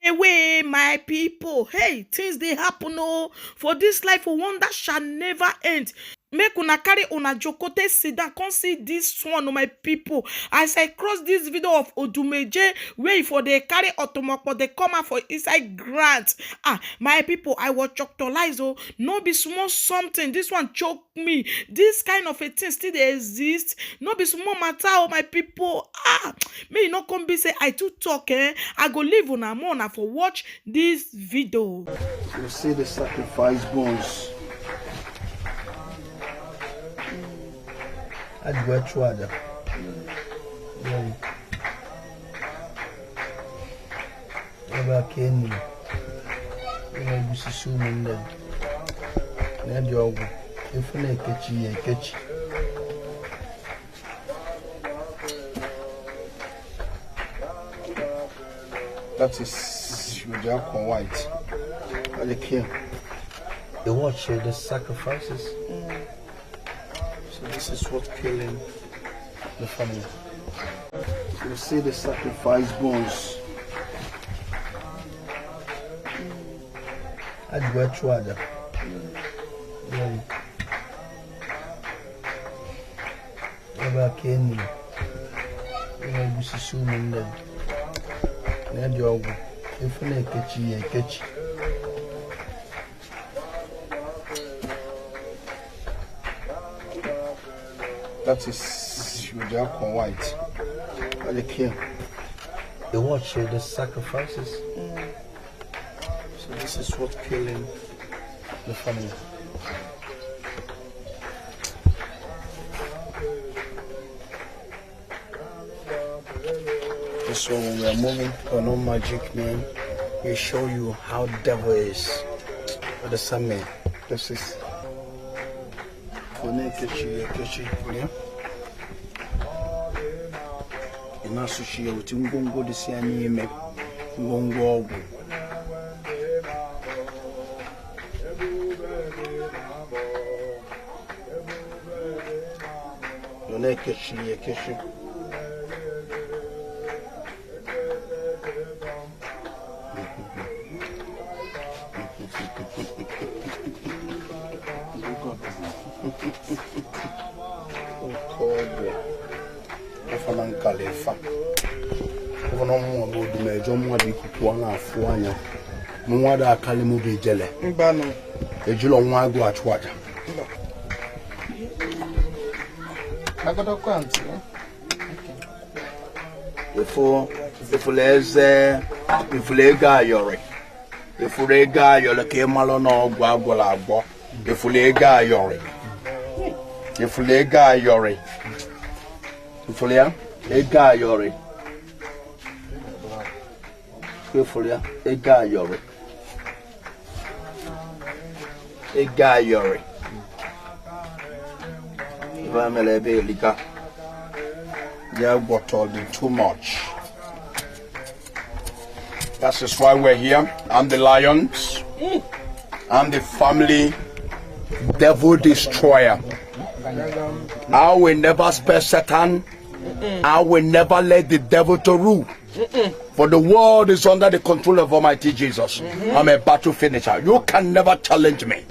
Away, my people. Hey, things they happen, oh, for this life, for one that shall never end. Make una carry una jokote sit down, come see this one, oh, my people. As I cross this video of Odumeje, where for they carry automobile, they come out for inside grant. My people, I was choctolized, oh, no be small something. This one choke me. This kind of a thing still they exist. No be small matter, oh, my people. Me no come be say I too talk, I go live on a more for watch this video. You see the sacrifice bones. I'd go try that. Never came. You see suleman then. Never job. If you catch. That is Eziokwu white. What they kill. You watch the sacrifices. So this is what killing the family. You see the sacrifice bones. I'd go try that. Never came. You see suleman then. Never job. If you catch. That is Eziokwu white. What they kill. You watch the sacrifices. So this is what killing the family. So when we are moving on no magic name, we show you how devil is. The summon. This is ina sushi ya uti ngongo disi ya nime ngongo ogu yone keshi Kalefa. Ono mo Odumeje mo adi kuku na afu anya. Mo wada akale mo be jele. Mba no. Ejulo nwa agu atwaja. Agodo kwanti. Ifulega yore. Ifulega yore ke malo na ogwa agwola agbo. Ifulega yore. Ifulega yore. Ifulia ega yore. Ifulia ega yore. Ega yore. Ivamele be lika. Yeah, bottled too much. That is why we're here. I'm the lions. I'm the family devil destroyer. I will never spare Satan. I will never let the devil to rule. For the world is under the control of Almighty Jesus. I'm a battle finisher. You can never challenge me.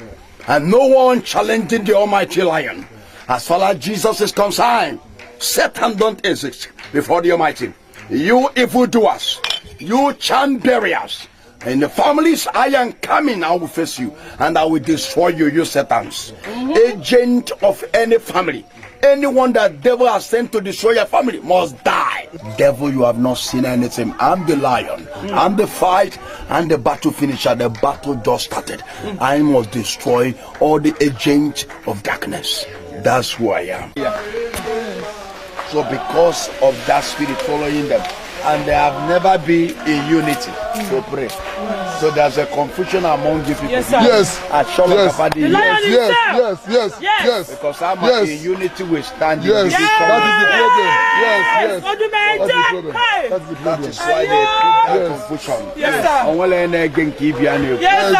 And no one challenging the Almighty Lion. As far as Jesus is concerned, Satan don't exist before the Almighty. You evildoers, you charm barriers. In the families I am coming, I will face you and I will destroy you, you Satans. Agent of any family. Anyone that devil has sent to destroy your family must die. Devil, you have not seen anything. I'm the lion. I'm the fight and the battle finisher. The battle just started. I must destroy all the agents of darkness. That's who I am. So because of that spirit following them, and they have never been in unity to pray. So there's a confusion among the people. Yes, sir. Yes. Yes. Because I'm in unity we stand. Yes. That is the problem. That is why they create that confusion. Yes, sir. Yes,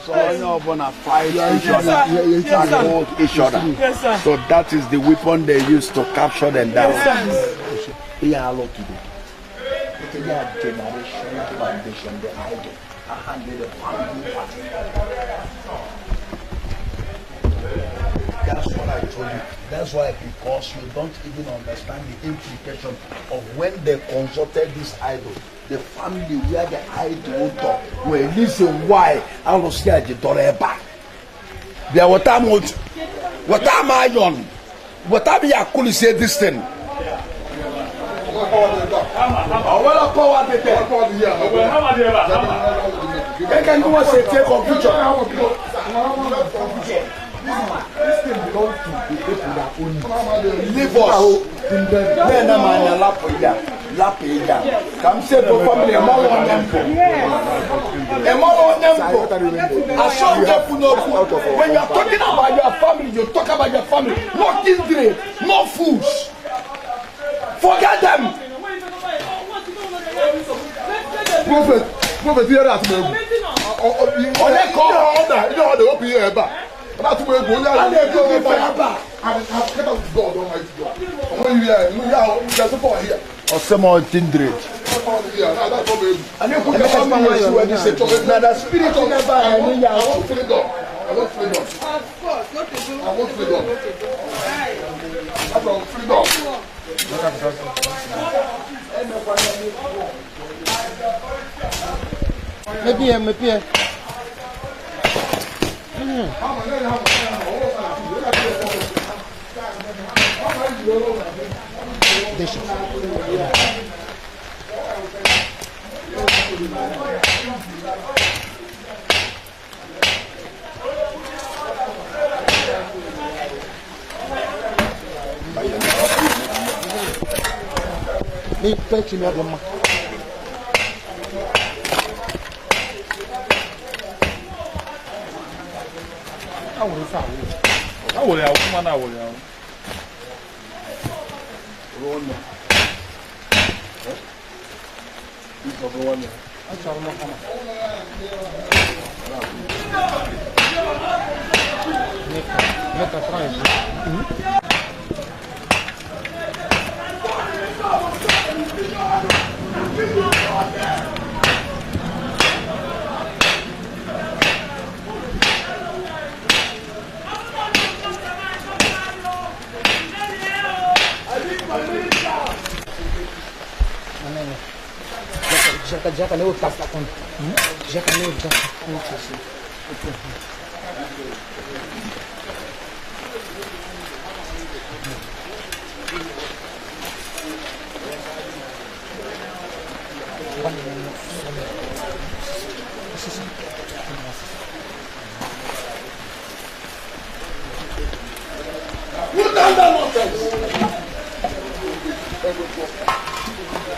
so I know gonna fight each other, hold each other. Yes, sir. So that is the weapon they use to capture them down. We are allowed to do. Generational foundation, the idol. I handed the family part. That's what I told you. That's why, because you don't even understand the implication of when they consulted this idol, the family where the idol talk, were listen why I was scared to do it back. There what I'm on, what am I on? What am I could say this thing? Well, power the they can do what they take confusion. This thing belongs to the people that own it. Leave us. Men are man lapida. Come say for family, a man on them. A man on them. I saw them. When you are talking about your family, you talk about your family. No kindred, no fools. Forget them. Prophet, hear that, man. That's where go there. And they go fire back. And get out to God, Almighty God. When you hear, there's a point here. Or some more kindred. That's what we do. And you put the family where you say, now the spirit of never I want freedom. I want freedom. Of course, what to do? I want freedom. I want freedom. Maybe. Já que eu faço a conta. Já que eu faço a conta.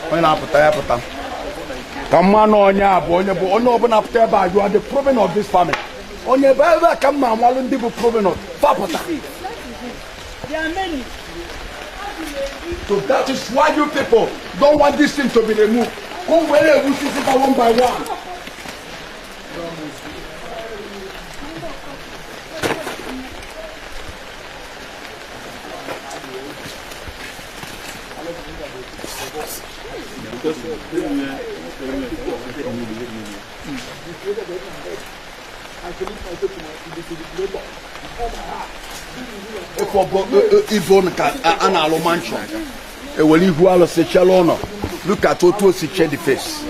When I put come on, you are the problem of this family. On your baby, come on, one of the problem of Papata. There are many. So that is why you people don't want this thing to be removed. Come where we see it one by one. Look at Otu si the face.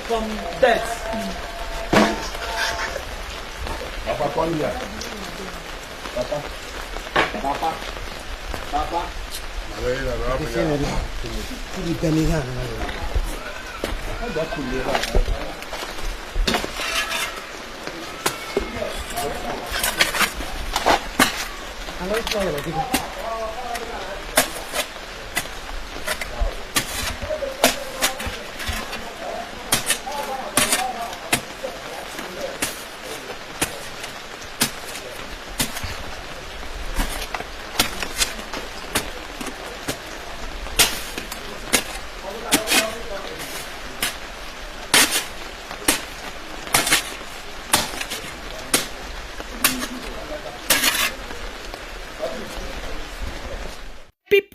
From death.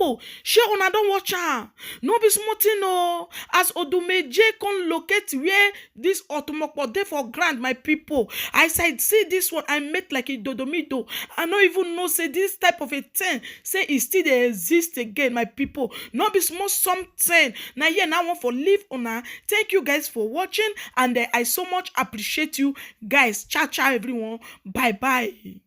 people, shey una don watch am. No be small thing o. As Odumeje come locate where this otomokpo dey for ground, my people. As I see this one, I met like a dodomido. I no even know say this type of a thing say e still dey exist again, my people. No be small something. Na here now I want for leave una. Thank you guys for watching, and I so much appreciate you guys. Ciao ciao everyone. Bye bye.